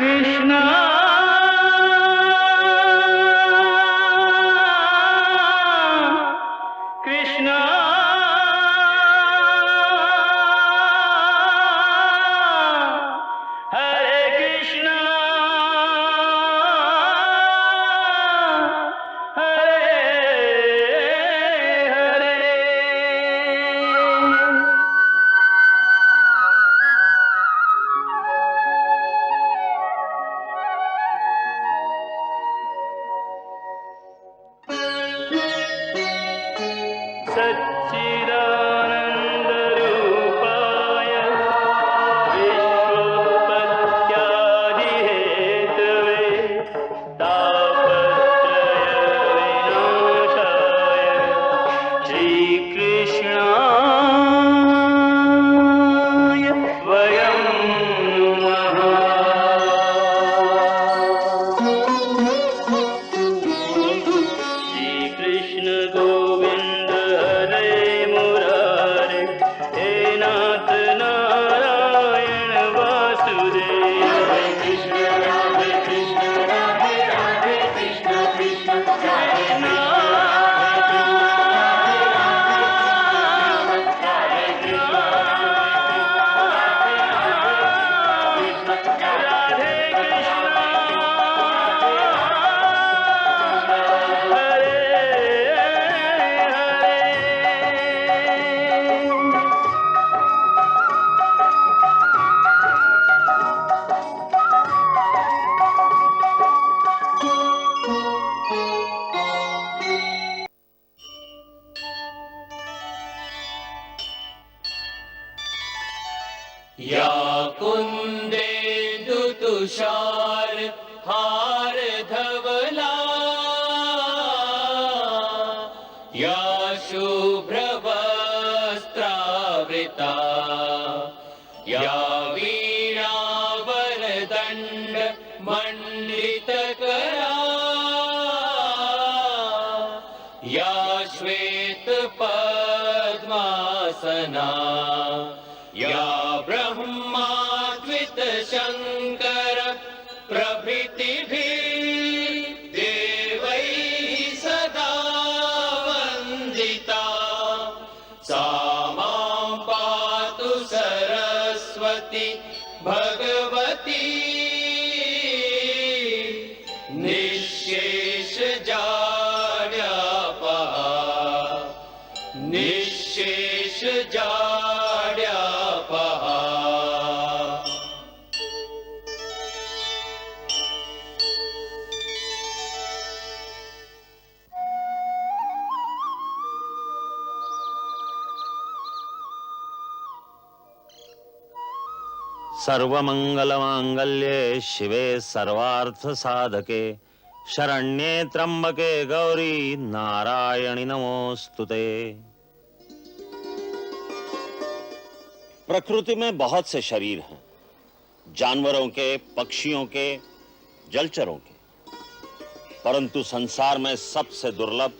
कृष्णा कृष्णा हरे कृष्णा हरे हरे। सच्चिदानन्दरूपाय विश्वोत्पत्त्यादिहेतवे तापत्रयविनाशाय श्रीकृष्णाय वयं श्रीकृष्ण गोविंद हरे मुरारे हे नाथ नारायण वासुदेव। हरे कृष्ण राधे राधे कृष्ण कृष्ण कृष्ण या कुन्देन्दु तुषार हार धवला या शुभ्रवस्त्रावृता या वीणावरदण्ड मण्डितकरा या श्वेतपद्मासना या ब्रह्माद्वित शंकर प्रभृतिभिः देवैः सदा वन्दिता सा मां पातु सरस्वती भगवती निःशेषजाड्यापहा निःशेषजाड्यापहा। सर्वमंगलमांगल्ये शिवे सर्वार्थ साधके शरण्ये त्र्यंबके गौरी नारायणी नमोस्तुते। प्रकृति में बहुत से शरीर हैं, जानवरों के, पक्षियों के, जलचरों के, परंतु संसार में सबसे दुर्लभ,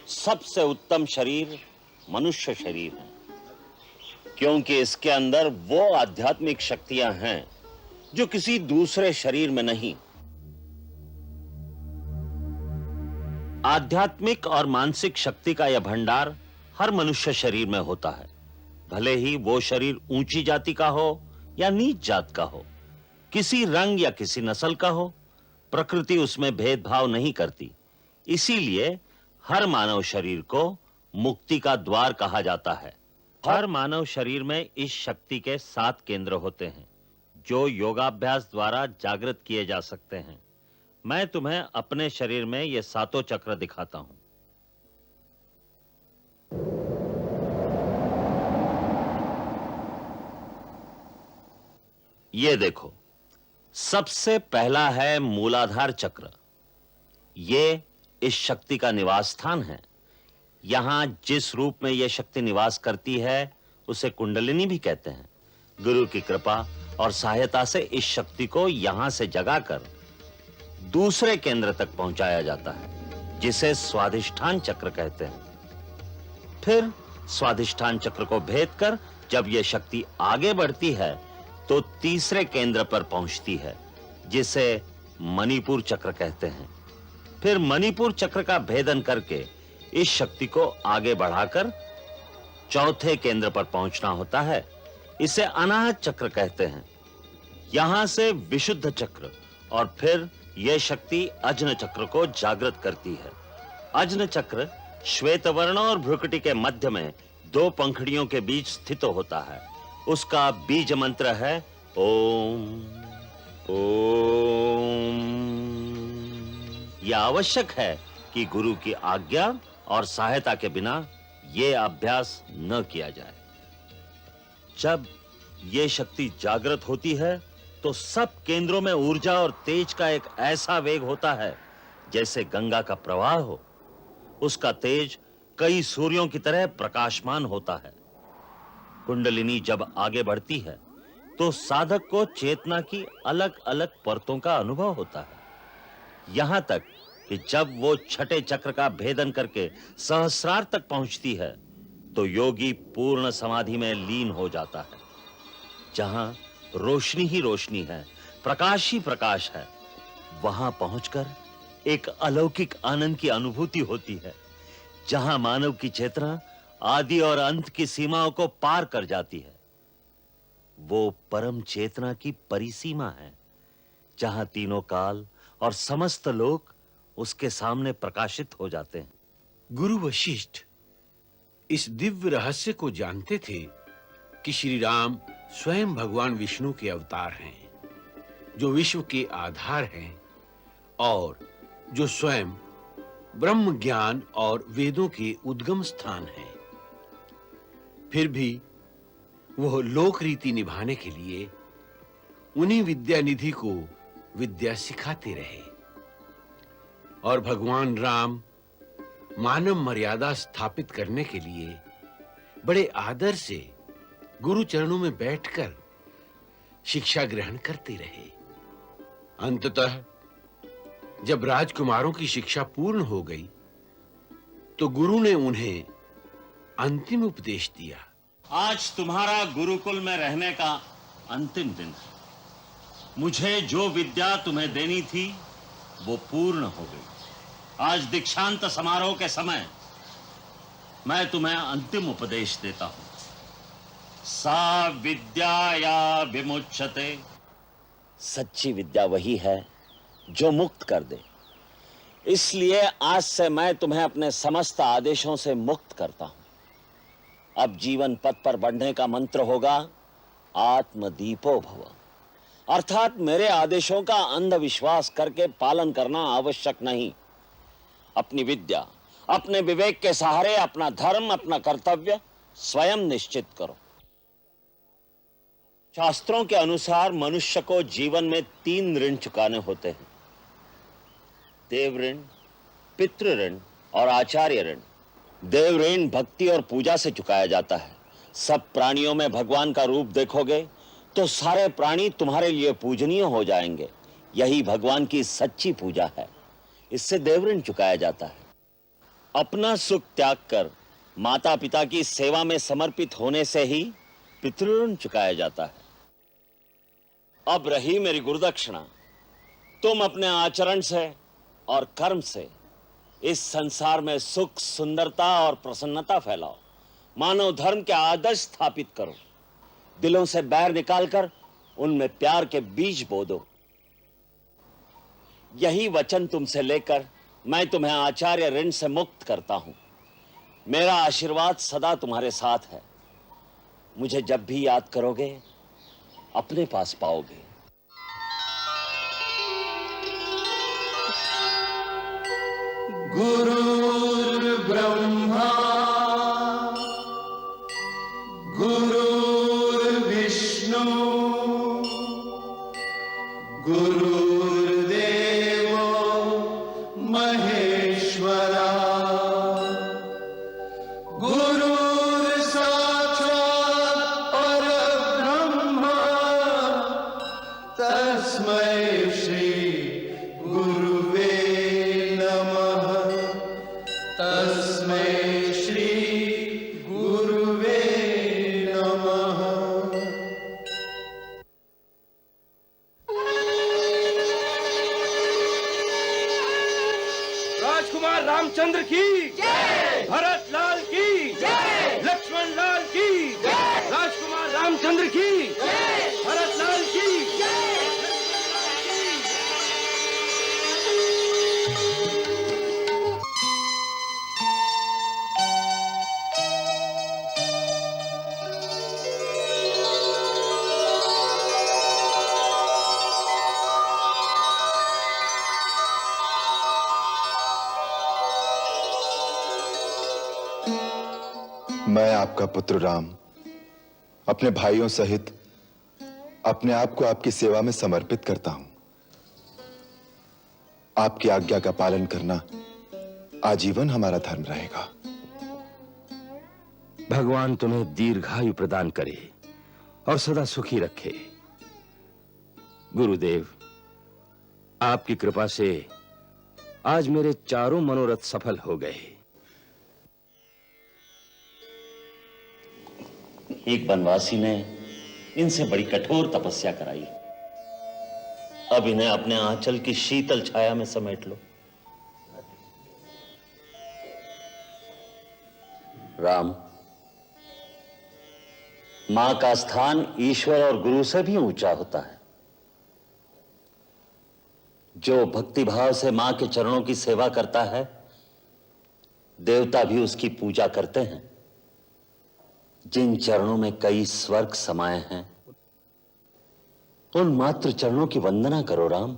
सबसे उत्तम शरीर मनुष्य शरीर है, क्योंकि इसके अंदर वो आध्यात्मिक शक्तियां हैं जो किसी दूसरे शरीर में नहीं। आध्यात्मिक और मानसिक शक्ति का यह भंडार हर मनुष्य शरीर में होता है, भले ही वो शरीर ऊंची जाति का हो या नीच जात का हो, किसी रंग या किसी नस्ल का हो, प्रकृति उसमें भेदभाव नहीं करती। इसीलिए हर मानव शरीर को मुक्ति का द्वार कहा जाता है। हर मानव शरीर में इस शक्ति के 7 केंद्र होते हैं जो योगाभ्यास द्वारा जागृत किए जा सकते हैं। मैं तुम्हें अपने शरीर में ये 7 चक्र दिखाता हूं। ये देखो, सबसे पहला है मूलाधार चक्र। ये इस शक्ति का निवास स्थान है। यहां जिस रूप में यह शक्ति निवास करती है उसे कुंडलिनी भी कहते हैं। गुरु की कृपा और सहायता से इस शक्ति को यहां से जगाकर दूसरे केंद्र तक पहुंचाया जाता है, जिसे स्वाधिष्ठान चक्र कहते हैं। फिर स्वाधिष्ठान चक्र को भेदकर जब यह शक्ति आगे बढ़ती है तो तीसरे केंद्र पर पहुंचती है, जिसे मणिपुर चक्र कहते हैं। फिर मणिपुर चक्र का भेदन करके इस शक्ति को आगे बढ़ाकर चौथे केंद्र पर पहुंचना होता है। इसे अनाहत चक्र कहते हैं। यहां से विशुद्ध चक्र और फिर यह शक्ति अजन चक्र को जागृत करती है। अजन चक्र श्वेत वर्ण और भ्रुकुटी के मध्य में दो पंखुड़ियों के बीच स्थित होता है। उसका बीज मंत्र है ओम ओम। यह आवश्यक है कि गुरु की आज्ञा और सहायता के बिना यह अभ्यास न किया जाए। जब यह शक्ति जागृत होती है तो सब केंद्रों में ऊर्जा और तेज का एक ऐसा वेग होता है जैसे गंगा का प्रवाह हो। उसका तेज कई सूर्यों की तरह प्रकाशमान होता है। कुंडलिनी जब आगे बढ़ती है तो साधक को चेतना की अलग-अलग परतों का अनुभव होता है। यहां तक कि जब वो छठे चक्र का भेदन करके सहस्रार तक पहुंचती है तो योगी पूर्ण समाधि में लीन हो जाता है। जहां रोशनी ही रोशनी है, प्रकाश ही प्रकाश है, वहां पहुंचकर एक अलौकिक आनंद की अनुभूति होती है। जहां मानव की चेतना आदि और अंत की सीमाओं को पार कर जाती है। वो परम चेतना की परिसीमा है, जहां तीनों काल और समस्त लोक उसके सामने प्रकाशित हो जाते हैं। गुरु वशिष्ठ इस दिव्य रहस्य को जानते थे कि श्री राम स्वयं भगवान विष्णु के अवतार हैं, जो विश्व के आधार हैं और जो स्वयं ब्रह्म ज्ञान और वेदों के उद्गम स्थान हैं। फिर भी वह लोक रीति निभाने के लिए उन्हीं विद्या निधि को विद्या सिखाते रहे और भगवान राम मानव मर्यादा स्थापित करने के लिए बड़े आदर से गुरु चरणों में बैठकर शिक्षा ग्रहण करते रहे। अंततः जब राजकुमारों की शिक्षा पूर्ण हो गई तो गुरु ने उन्हें अंतिम उपदेश दिया। आज तुम्हारा गुरुकुल में रहने का अंतिम दिन है। मुझे जो विद्या तुम्हें देनी थी वो पूर्ण हो गई। आज दीक्षांत समारोह के समय मैं तुम्हें अंतिम उपदेश देता हूं। सा विद्याया विमुच्यते। सच्ची विद्या वही है जो मुक्त कर दे। इसलिए आज से मैं तुम्हें अपने समस्त आदेशों से मुक्त करता हूं। अब जीवन पथ पर बढ़ने का मंत्र होगा आत्मदीपो भव, अर्थात मेरे आदेशों का अंधविश्वास करके पालन करना आवश्यक नहीं। अपनी विद्या, अपने विवेक के सहारे अपना धर्म, अपना कर्तव्य स्वयं निश्चित करो। शास्त्रों के अनुसार मनुष्य को जीवन में 3 ऋण चुकाने होते हैं: देव ऋण, पितृ ऋण और आचार्य ऋण। देव ऋण भक्ति और पूजा से चुकाया जाता है। सब प्राणियों में भगवान का रूप देखोगे तो सारे प्राणी तुम्हारे लिए पूजनीय हो जाएंगे। यही भगवान की सच्ची पूजा है। इससे देव ऋण चुकाया जाता है। अपना सुख त्याग कर माता पिता की सेवा में समर्पित होने से ही पितृ ऋण चुकाया जाता है। अब रही मेरी गुरुदक्षिणा। तुम अपने आचरण से और कर्म से इस संसार में सुख, सुंदरता और प्रसन्नता फैलाओ। मानव धर्म के आदर्श स्थापित करो। दिलों से बैर निकालकर उनमें प्यार के बीज बो दो। यही वचन तुमसे लेकर मैं तुम्हें आचार्य ऋण से मुक्त करता हूं। मेरा आशीर्वाद सदा तुम्हारे साथ है। मुझे जब भी याद करोगे अपने पास पाओगे। गुरुर्ब्रह्मा गुरुर्विष्णु गुरुर्देवो महेश्वरा गुरुर्साक्षात् परब्रह्मा तस्मै श्री गुरुवे नमः। तस्मै श्री गुरुवे नमः। रामचंद्र की जय, भरत लाल की जय, लक्ष्मण लाल की जय, राजकुमार रामचंद्र की जय, भरत लाल की जय। मैं आपका पुत्र राम अपने भाइयों सहित अपने आप को आपकी सेवा में समर्पित करता हूं। आपकी आज्ञा का पालन करना आजीवन हमारा धर्म रहेगा। भगवान तुम्हें दीर्घायु प्रदान करे और सदा सुखी रखे। गुरुदेव, आपकी कृपा से आज मेरे चारों मनोरथ सफल हो गए। एक वनवासी ने इनसे बड़ी कठोर तपस्या कराई, अब इन्हें अपने आंचल की शीतल छाया में समेट लो। राम, मां का स्थान ईश्वर और गुरु से भी ऊंचा होता है। जो भक्तिभाव से मां के चरणों की सेवा करता है, देवता भी उसकी पूजा करते हैं। जिन चरणों में कई स्वर्ग समाये हैं, उन मात्र चरणों की वंदना करो राम।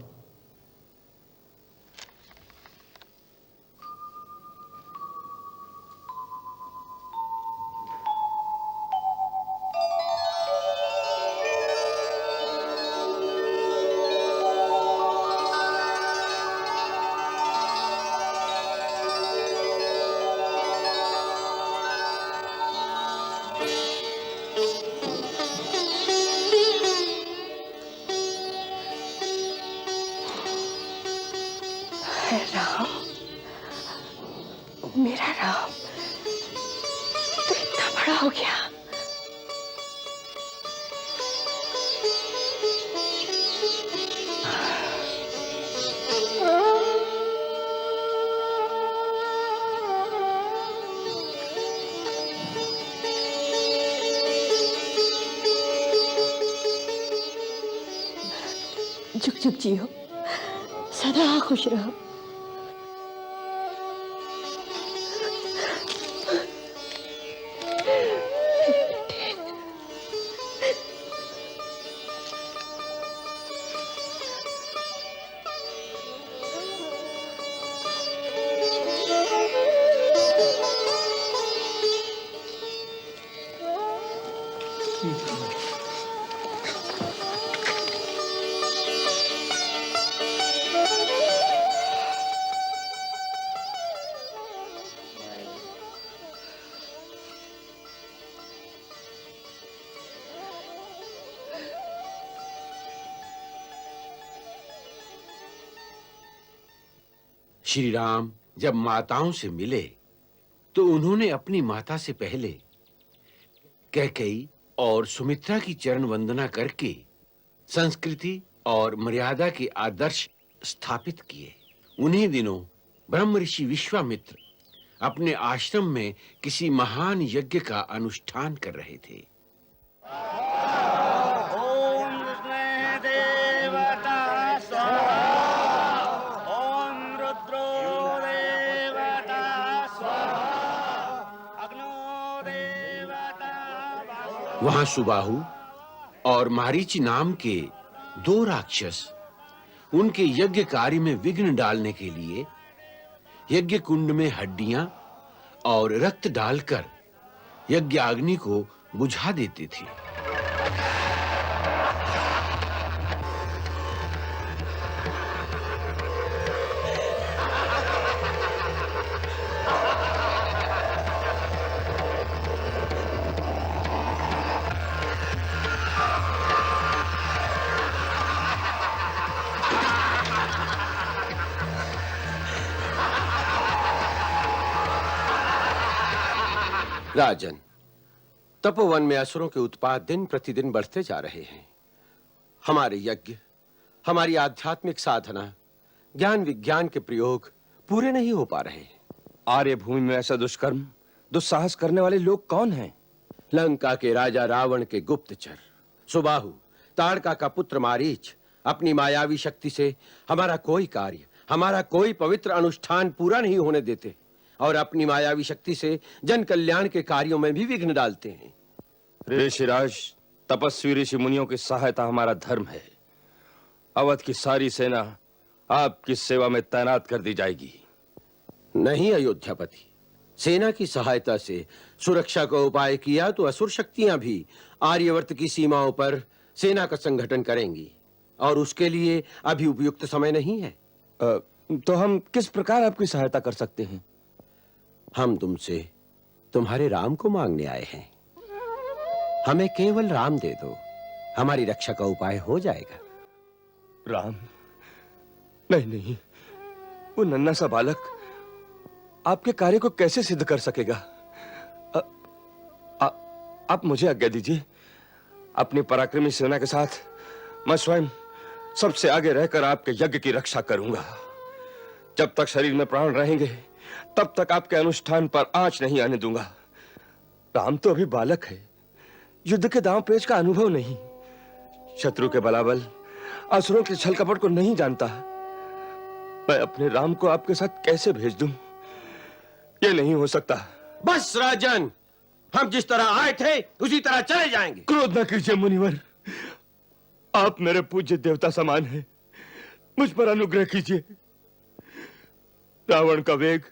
राम, मेरा राम, तू इतना बड़ा हो गया। जुग जुग जियो, सदा खुश रहो। श्री राम जब माताओं से मिले तो उन्होंने अपनी माता से पहले कैकेयी और सुमित्रा की चरण वंदना करके संस्कृति और मर्यादा के आदर्श स्थापित किए। उन्हीं दिनों ब्रह्म ऋषि विश्वामित्र अपने आश्रम में किसी महान यज्ञ का अनुष्ठान कर रहे थे। वहां सुबाहु और मारीच नाम के दो राक्षस उनके यज्ञ कार्य में विघ्न डालने के लिए यज्ञ कुंड में हड्डियां और रक्त डालकर यज्ञ अग्नि को बुझा देते थे। राजन, तपोवन में असुरों के उत्पात दिन प्रतिदिन बढ़ते जा रहे हैं। हमारे यज्ञ, हमारी आध्यात्मिक साधना, ज्ञान विज्ञान के प्रयोग पूरे नहीं हो पा रहे हैं। आर्य भूमि में ऐसा दुष्कर्म, दुस्साहस करने वाले लोग कौन हैं? लंका के राजा रावण के गुप्तचर सुबाहु, ताड़का का पुत्र मारीच अपनी मायावी शक्ति से हमारा कोई कार्य, हमारा कोई पवित्र अनुष्ठान पूरा नहीं होने देते और अपनी मायावी शक्ति से जन कल्याण के कार्यों में भी विघ्न डालते हैं। ऋषिराज, तपस्वी ऋषि मुनियों की सहायता हमारा धर्म है। अवध की सारी सेना आपकी सेवा में तैनात कर दी जाएगी। नहीं अयोध्यापति, सेना की सहायता से सुरक्षा का उपाय किया तो असुर शक्तियां भी आर्यवर्त की सीमाओं पर सेना का संगठन करेंगी और उसके लिए अभी उपयुक्त समय नहीं है। तो हम किस प्रकार आपकी सहायता कर सकते हैं? हम तुमसे तुम्हारे राम को मांगने आए हैं। हमें केवल राम दे दो, हमारी रक्षा का उपाय हो जाएगा। राम? नहीं नहीं, वो नन्हा सा बालक आपके कार्य को कैसे सिद्ध कर सकेगा? आप मुझे आज्ञा दीजिए। अपनी पराक्रमी सेना के साथ मैं स्वयं सबसे आगे रहकर आपके यज्ञ की रक्षा करूंगा। जब तक शरीर में प्राण रहेंगे तब तक आपके अनुष्ठान पर आंच नहीं आने दूंगा। राम तो अभी बालक है, युद्ध के दांव पेच का अनुभव नहीं, शत्रु के बलाबल, असुरों के छल कपट को नहीं जानता। मैं अपने राम को आपके साथ कैसे भेज दूं? ये नहीं हो सकता। बस राजन, हम जिस तरह आए थे उसी तरह चले जाएंगे। क्रोध न कीजिए मुनिवर, आप मेरे पूज्य देवता समान हैं, मुझ पर अनुग्रह कीजिए। रावण का वेग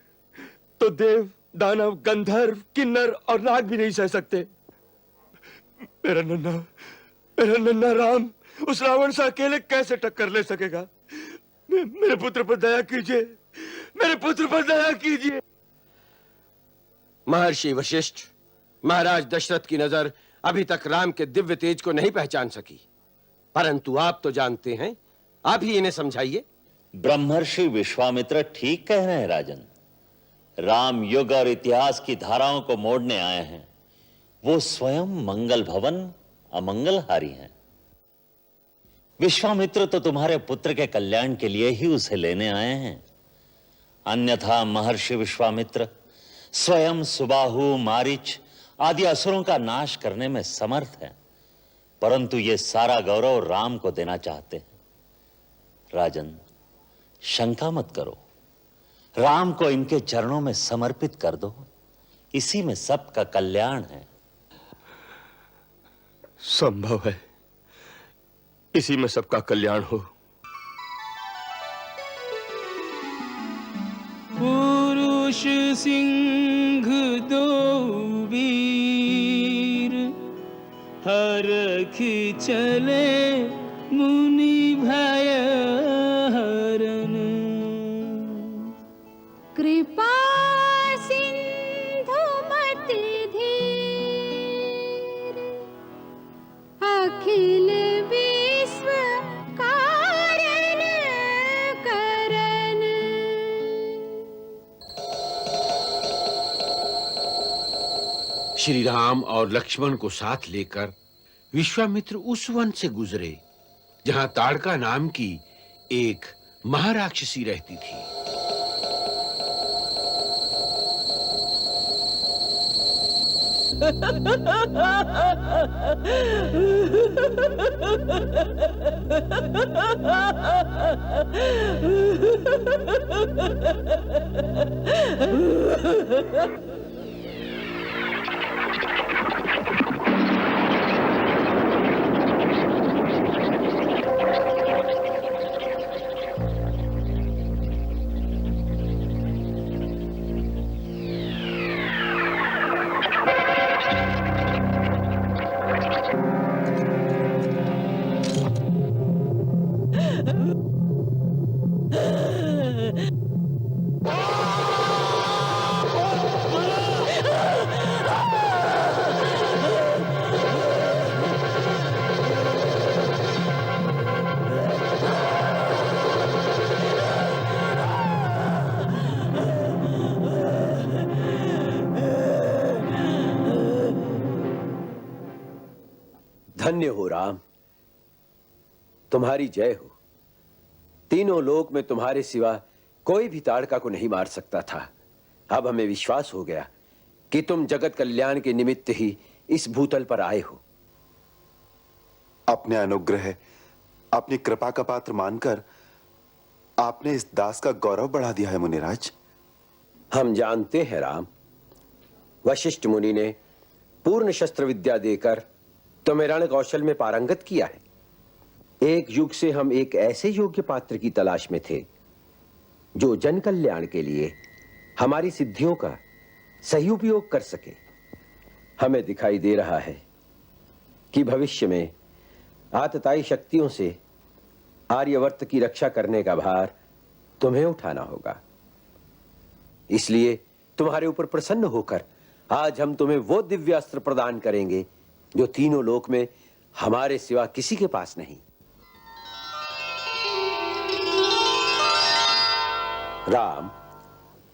तो देव, दानव, गंधर्व, किन्नर और नाग भी नहीं सह सकते। मेरा नन्हा राम उस रावण से अकेले कैसे टक्कर ले सकेगा? मेरे पुत्र पर दया कीजिए, मेरे पुत्र पर दया कीजिए। महर्षि वशिष्ठ, महाराज दशरथ की नजर अभी तक राम के दिव्य तेज को नहीं पहचान सकी, परंतु आप तो जानते हैं, आप ही इन्हें समझाइए। ब्रह्मर्षि विश्वामित्र ठीक कह रहे हैं राजन। राम युग और इतिहास की धाराओं को मोड़ने आए हैं। वो स्वयं मंगल भवन अमंगलहारी हैं। विश्वामित्र तो तुम्हारे पुत्र के कल्याण के लिए ही उसे लेने आए हैं। अन्यथा महर्षि विश्वामित्र स्वयं सुबाहु, मारीच आदि असुरों का नाश करने में समर्थ है, परंतु ये सारा गौरव राम को देना चाहते हैं। राजन, शंका मत करो, राम को इनके चरणों में समर्पित कर दो, इसी में सबका कल्याण है। संभव है इसी में सबका कल्याण हो। पुरुष सिंह दो वीर, हरख चले मुनि भय हरन। कृपा सिंधु मति धीर, अखिल विश्व कारण करन। श्री राम और लक्ष्मण को साथ लेकर विश्वामित्र उस वन से गुजरे जहां ताड़का नाम की एक महाराक्षसी रहती थी। धन्य हो राम, तुम्हारी जय हो। तीनों लोक में तुम्हारे सिवा कोई भी ताड़का को नहीं मार सकता था, अब हमें विश्वास हो गया कि तुम जगत कल्याण के निमित्त ही इस भूतल पर आए हो। अपने अनुग्रह, अपनी कृपा का पात्र मानकर आपने इस दास का गौरव बढ़ा दिया है मुनिराज। हम जानते हैं राम, वशिष्ठ मुनि ने पूर्ण शस्त्र विद्या देकर तुम्हें रण कौशल में पारंगत किया है। एक युग से हम एक ऐसे योग्य पात्र की तलाश में थे जो जन कल्याण के लिए हमारी सिद्धियों का सही उपयोग कर सके। हमें दिखाई दे रहा है कि भविष्य में आतताई शक्तियों से आर्यवर्त की रक्षा करने का भार तुम्हें उठाना होगा। इसलिए तुम्हारे ऊपर प्रसन्न होकर आज हम तुम्हें वो दिव्य अस्त्र प्रदान करेंगे जो तीनों लोक में हमारे सिवा किसी के पास नहीं। राम,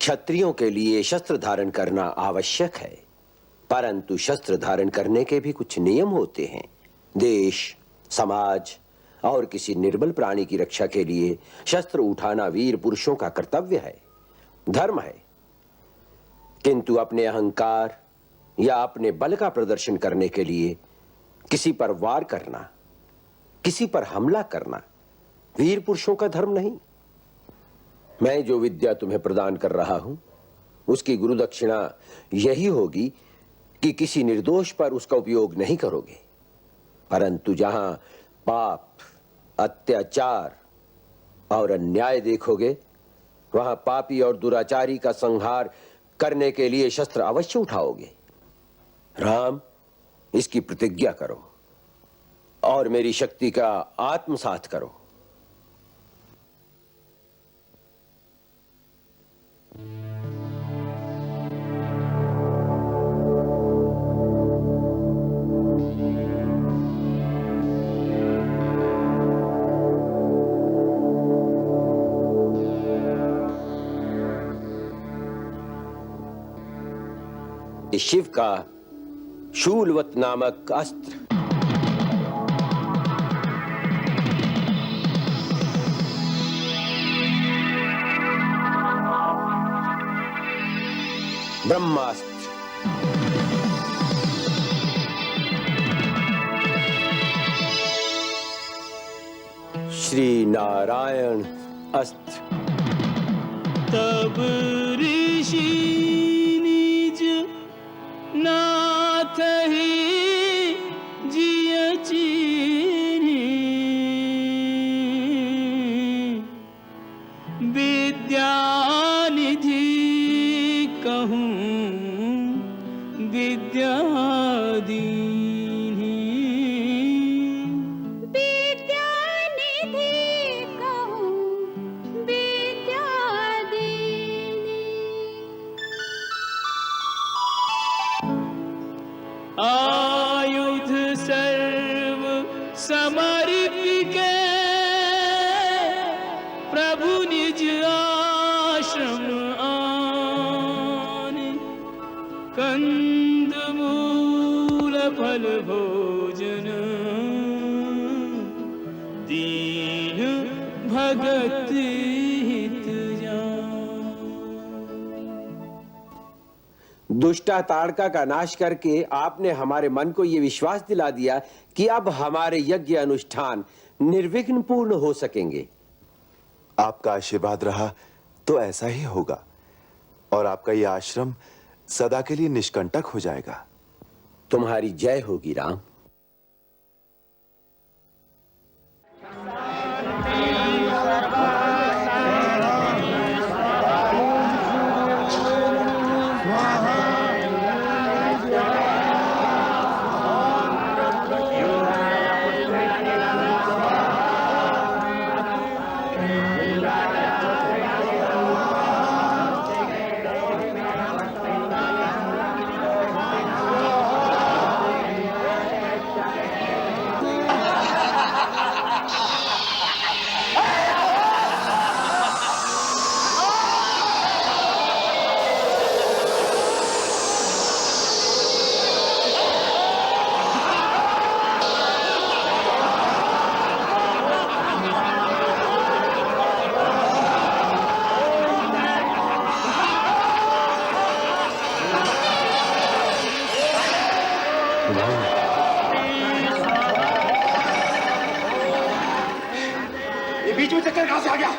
क्षत्रियों के लिए शस्त्र धारण करना आवश्यक है, परंतु शस्त्र धारण करने के भी कुछ नियम होते हैं। देश, समाज और किसी निर्बल प्राणी की रक्षा के लिए शस्त्र उठाना वीर पुरुषों का कर्तव्य है, धर्म है। किंतु अपने अहंकार या अपने बल का प्रदर्शन करने के लिए किसी पर वार करना, किसी पर हमला करना वीर पुरुषों का धर्म नहीं। मैं जो विद्या तुम्हें प्रदान कर रहा हूं, उसकी गुरु दक्षिणा यही होगी कि किसी निर्दोष पर उसका उपयोग नहीं करोगे, परंतु जहां पाप, अत्याचार और अन्याय देखोगे, वहां पापी और दुराचारी का संहार करने के लिए शस्त्र अवश्य उठाओगे। राम, इसकी प्रतिज्ञा करो और मेरी शक्ति का आत्मसात करो। शिव का शूलवत नामक अस्त्र ब्रह्मास्त्र, श्री नारायण अस्त्र। तब ऋषि निज नाथ ही जिय चीरी, विद्यानिधि कहूँ विद्यादीनी। विद्यानिधि कहूँ विद्यादीनी। आयुध सर्व समर्पिके प्रभु निज आश्रम आने, कंद मूल फल भोजन दीन भगत हित जान। दुष्टा ताड़का का नाश करके आपने हमारे मन को यह विश्वास दिला दिया कि अब हमारे यज्ञ अनुष्ठान निर्विघ्न पूर्ण हो सकेंगे। आपका आशीर्वाद रहा तो ऐसा ही होगा और आपका यह आश्रम सदा के लिए निष्कंटक हो जाएगा। तुम्हारी जय होगी राम। इधर कहां से आ गया?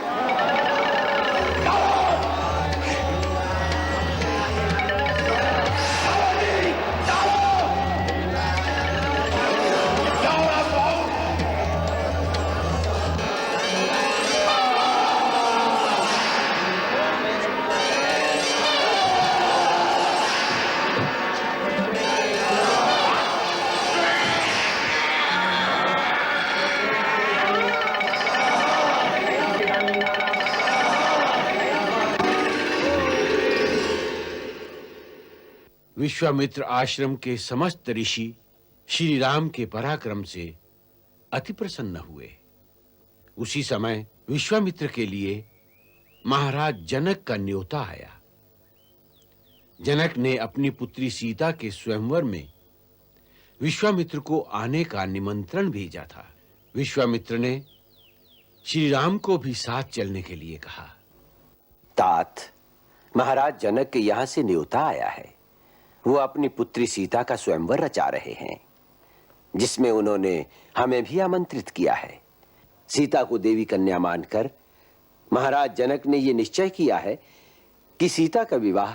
विश्वामित्र आश्रम के समस्त ऋषि श्री राम के पराक्रम से अति प्रसन्न हुए। उसी समय विश्वामित्र के लिए महाराज जनक का न्योता आया। जनक ने अपनी पुत्री सीता के स्वयंवर में विश्वामित्र को आने का निमंत्रण भेजा था। विश्वामित्र ने श्री राम को भी साथ चलने के लिए कहा। तात, महाराज जनक के यहां से न्योता आया है। वो अपनी पुत्री सीता का स्वयंवर रचा रहे हैं, जिसमें उन्होंने हमें भी आमंत्रित किया है। सीता को देवी कन्या मानकर महाराज जनक ने यह निश्चय किया है कि सीता का विवाह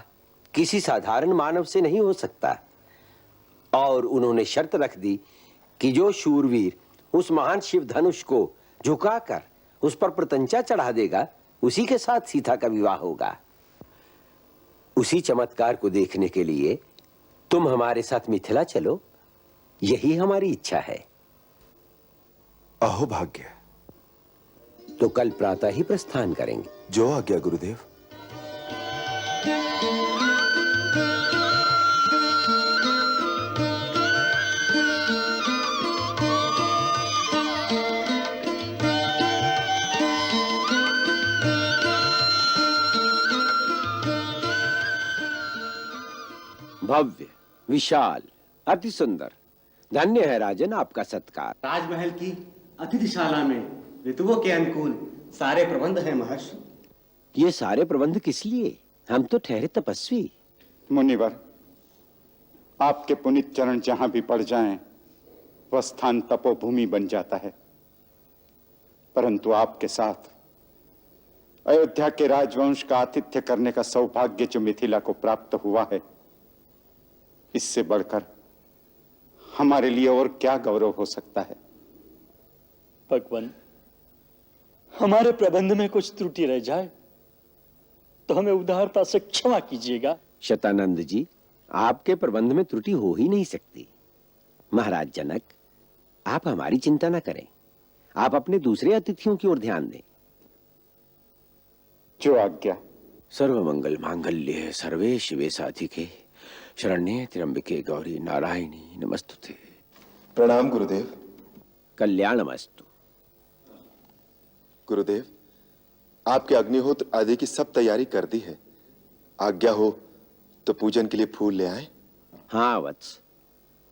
किसी साधारण मानव से नहीं हो सकता, और उन्होंने शर्त रख दी कि जो शूरवीर उस महान शिव धनुष को झुकाकर उस पर प्रतंचा चढ़ा देगा, उसी के साथ सीता का विवाह होगा। उसी चमत्कार को देखने के लिए तुम हमारे साथ मिथिला चलो, यही हमारी इच्छा है। अहो भाग्य। तो कल प्रातः ही प्रस्थान करेंगे। जो आज्ञा गुरुदेव। भव्य, विशाल, अति सुंदर। धन्य है राजन आपका सत्कार। राजमहल की अतिथिशाला में ऋतुओं के अनुकूल सारे प्रबंध हैं महर्षि। ये सारे प्रबंध किस लिए? हम तो ठहरे तपस्वी। मुनिवर, आपके पुनीत चरण जहां भी पड़ जाएं, वह स्थान तपोभूमि बन जाता है। परंतु आपके साथ अयोध्या के राजवंश का आतिथ्य करने का सौभाग्य जो मिथिला को प्राप्त हुआ है, इससे बढ़कर हमारे लिए और क्या गौरव हो सकता है। भगवान, हमारे प्रबंध में कुछ त्रुटि रह जाए तो हमें उदारता से क्षमा कीजिएगा। शतानंद जी, आपके प्रबंध में त्रुटि हो ही नहीं सकती। महाराज जनक, आप हमारी चिंता न करें, आप अपने दूसरे अतिथियों की ओर ध्यान दें। जो आज्ञा। सर्वमंगल मांगल्ये सर्वे शिवे साधिके शरण्ये त्र्यंबके गौरी नारायणी नमस्तुते। प्रणाम गुरुदेव। कल्याणमस्तु। गुरुदेव, आपके अग्निहोत्र आदि की सब तैयारी कर दी है। आज्ञा हो तो पूजन के लिए फूल ले आए। हाँ वत्स,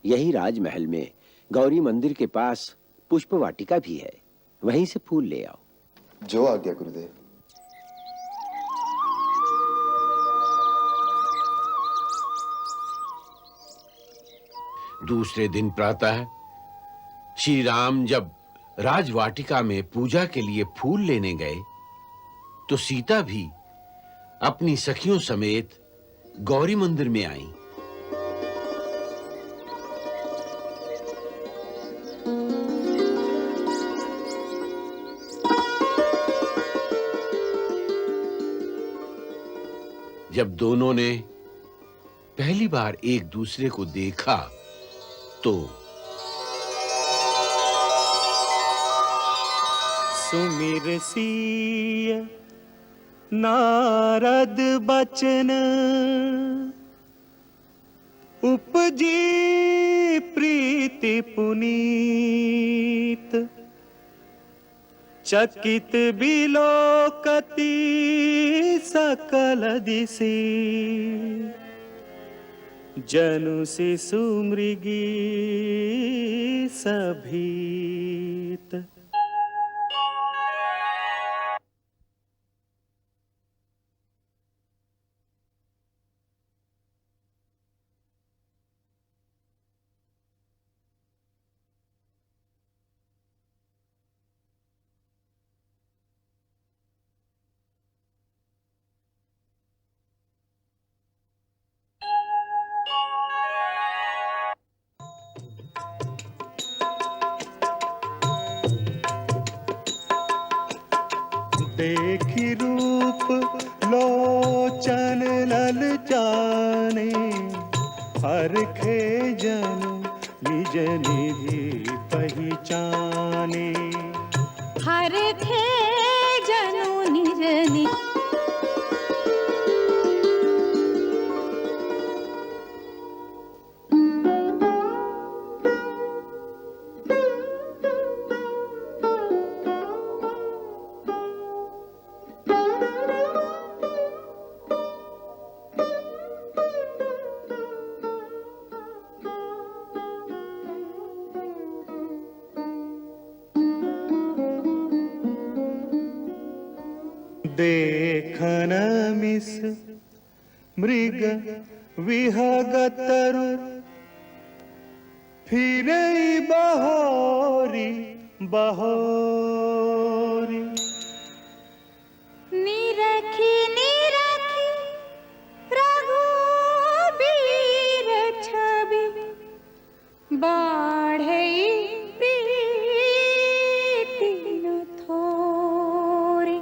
यही राजमहल में गौरी मंदिर के पास पुष्प वाटिका भी है, वहीं से फूल ले आओ। जो आज्ञा गुरुदेव। दूसरे दिन प्रातः श्री राम जब राजवाटिका में पूजा के लिए फूल लेने गए, तो सीता भी अपनी सखियों समेत गौरी मंदिर में आई। जब दोनों ने पहली बार एक दूसरे को देखा तो सुमिर सिय नारद बचन उपजी प्रीति पुनीत चकित बिलोकति सकल दिशि जनु शिशु मृगी सभीत। देखी रूप लोचन लल जाने, हरखे जनु निज निधि पहचाने। हरखे जनु निज निधि देखन मिस मृग विहगतरु, फिरई बहोरी बहोरी। निरखी निरखी रघुबीर छवि, बाढ़ई प्रीति न थोरी।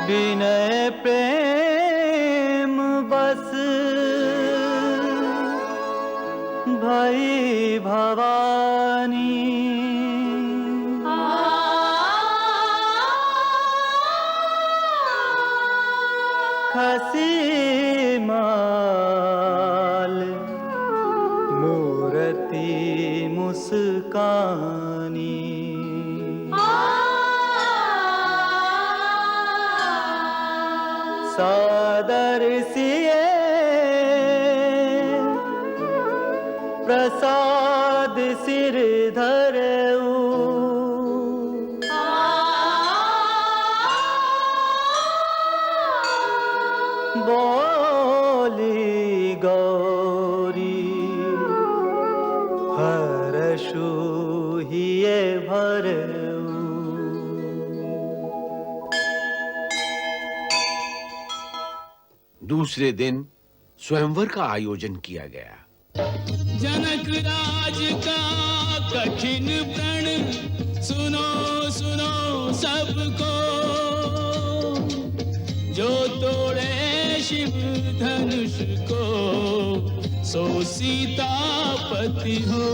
विनय प्रेम बस भई भवानी, खसी माल मूरति मुस्कानी। सादर सिए प्रसाद सिर धरऊ, बोली गौरी हर्षु हिये भरऊ। दूसरे दिन स्वयंवर का आयोजन किया गया। जनक राज का कठिन प्रण सुनो सुनो सबको, जो तोड़े शिव धनुष को सो सीतापति हो।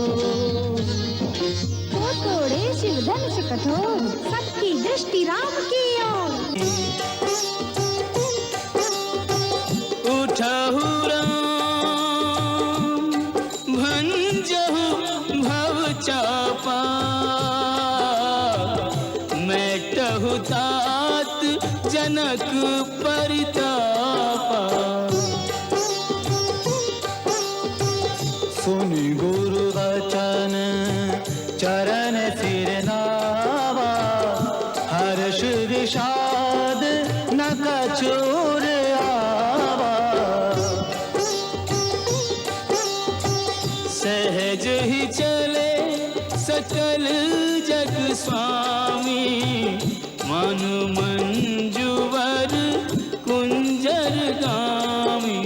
वो तोड़े शिव धनुष कठोर, सबकी दृष्टि राम की ओर। उठहु राम भंजहु भव चापा, मेटहु तात जनक परितापा। सुनि गुरु वचन चरण सिर नावा, हर्ष विषाद न कछुर आवा। सहज ही चले सकल जग स्वामी, मन मंजुवर कुंजर गामी।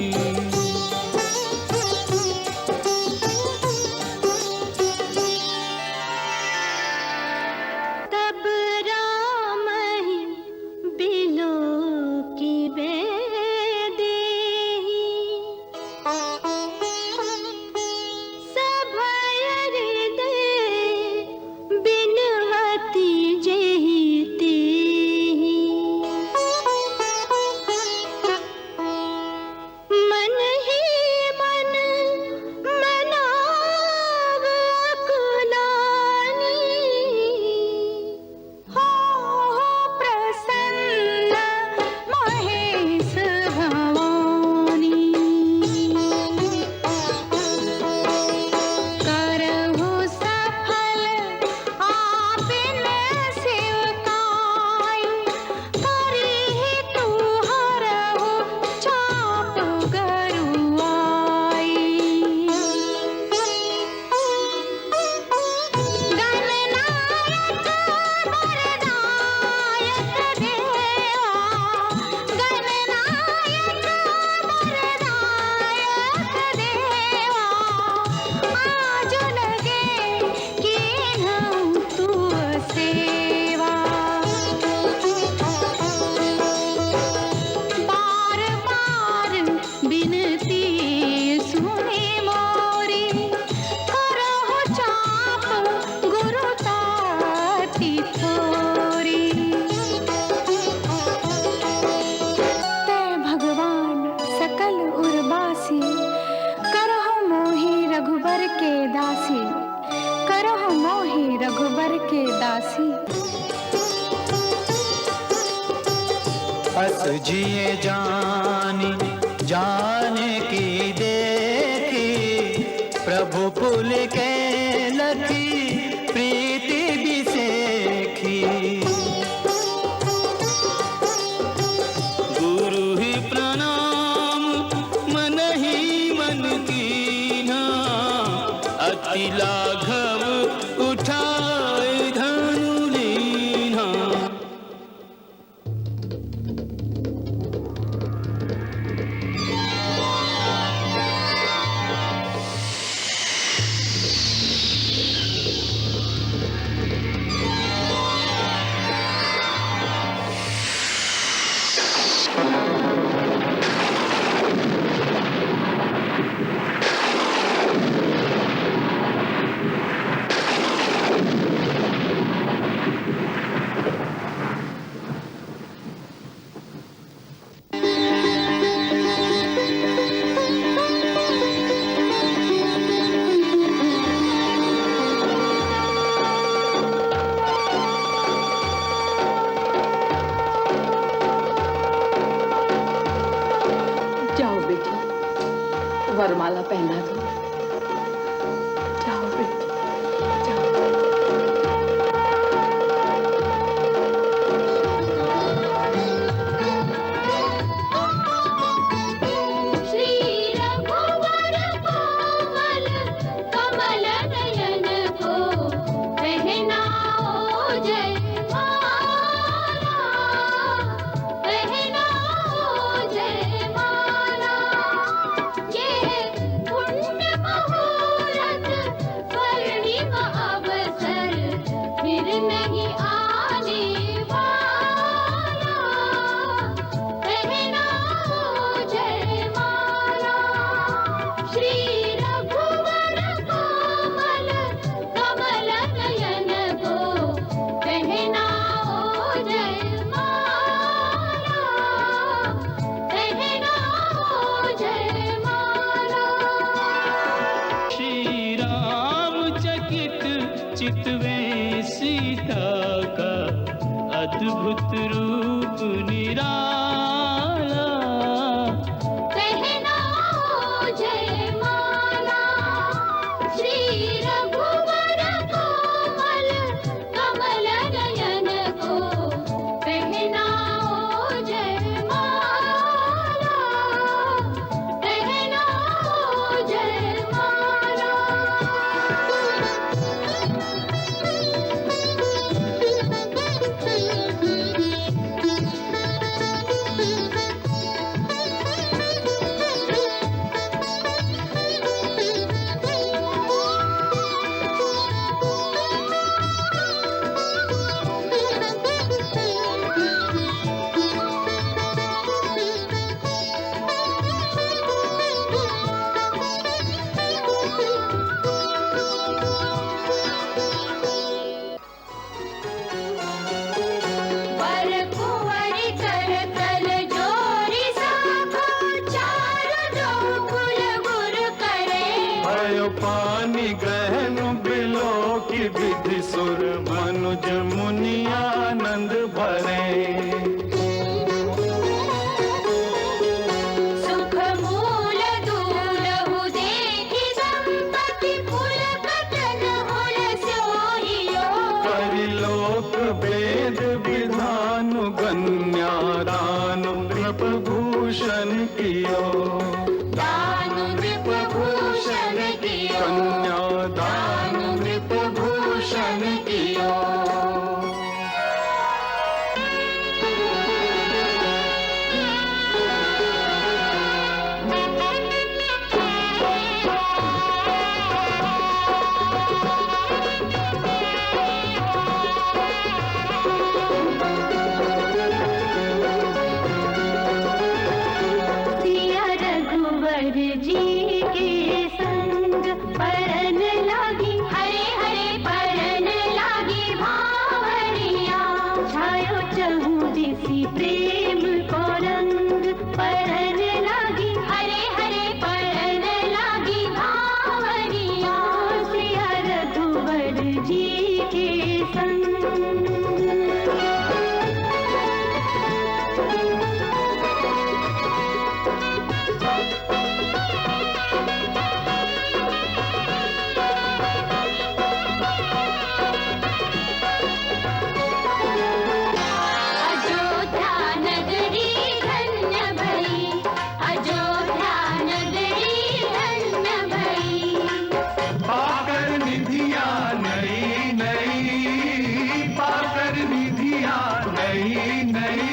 तब राम ही बिलो की बेदेही, सभय हृदय बिनवती जेहि तेहि। मन ही मन मनाव अकुलानी, हो प्रसन्न महेश भवानी। करहु सफल आपिन सेवकाई, करिहि तू हरहु चाप गरुआई। गणनायक वरदायक देवा, गणनायक वरदायक देवा। आज लगे कीन्हूं तू सेवा, बार बार बिनती सुने मोरी। करहु चाप गुरु ताति थोरी। तै भगवान सकल उर्वासी, करहु मोहि रघुबर के दासी। करहु मोहि रघुबर के दासी। अस जिए जानी जान की देखी, प्रभु पुल के लखी प्रीति बिसेखी। गुरु ही प्रणाम मन ही मन कीन्हा, अति लाघव उठाए धनु लीन्हा। जाओ बेटी, वरमाला पहना दो। जाओ बेटी, जाओ। श्री रघुवर कोमल कमल नयन को, पहनाओ जय माला, पहनाओ जय माला। ये पुण्य मुहूर्त स्वर्णिम अवसर, फिर नहीं आने वाला। पहनाओ जय माला। श्री रघुवर कोमल कमल नयन को, पहनाओ जय माला, पहनाओ जय माला। श्री राम चकित चितवे सीता का, अद्भुत रूप निराला। पहनाओ जय माला। श्री रघुवर कोमल सिद्धि सुर मनुज मुनि आनंद भरे। सुख मूल दूलहु देखि संपत्ति पुलकटन हुल सोहियो। परिलोक वेद विधानु गन्या दानु नृपभूषण कियो। दानु नृपभूषण कियो। कन्या दानु नृपभूषण कियो। सिया रघुवर जी के संग परन लागी। हरे हरे परन लागी भावरिया। छायो चहु दिसि प्रेम को रंग परन लागी। हरे हरे परन लागी भावरिया। सिया रघुवर जी के संग। अयोध्या नगरी धन्य भई। अयोध्या नगरी धन्य भई। पाकर निधिया नई नई। पाकर निधिया नई नई।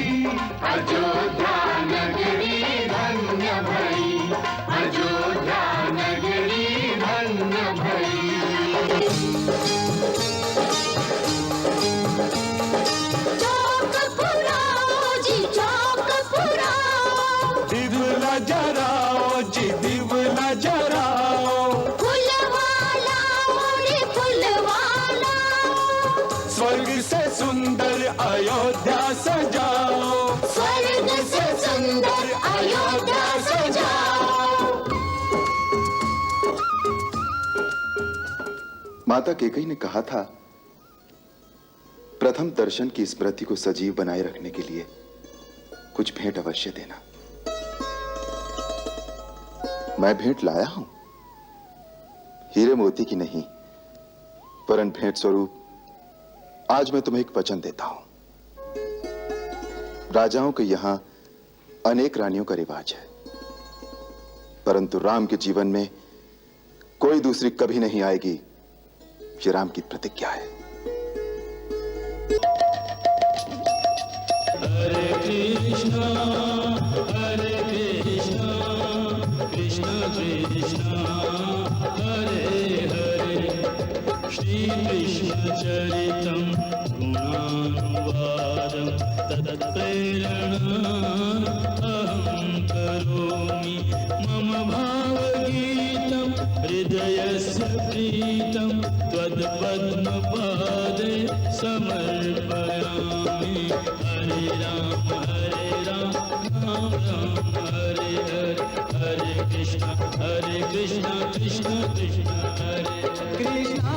अयोध्या नगरी धन्य भई। अयोध्या नगरी धन्य भई। चौक पुराओ जी चौक पुराओ। दिवला जराओ जी दिवला जराओ। फुलवाला रे फुलवाला। स्वर्ग से सुंदर अयोध्या सजाओ। स्वर्ग से सुंदर अयोध्या सजाओ। माता कैकेयी ने कहा था, प्रथम दर्शन की स्मृति को सजीव बनाए रखने के लिए कुछ भेंट अवश्य देना। मैं भेंट लाया हूं, हीरे मोती की नहीं, वरन भेंट स्वरूप आज मैं तुम्हें एक वचन देता हूं। राजाओं के यहां अनेक रानियों का रिवाज है, परंतु राम के जीवन में कोई दूसरी कभी नहीं आएगी, ये राम की प्रतिज्ञा है। हरे कृष्णा कृष्ण कृष्ण हरे हरे। श्री कृष्ण चरितम् गुणानुवादं तत्प्रेरणा अहं करोमि। मम भावगीतं हृदयस्य प्रीतं त्वत्पद्मपादे समर्पयामि। हरे राम राम राम हरे हरे। हरे कृष्ण कृष्ण कृष्ण हरे। कृष्णा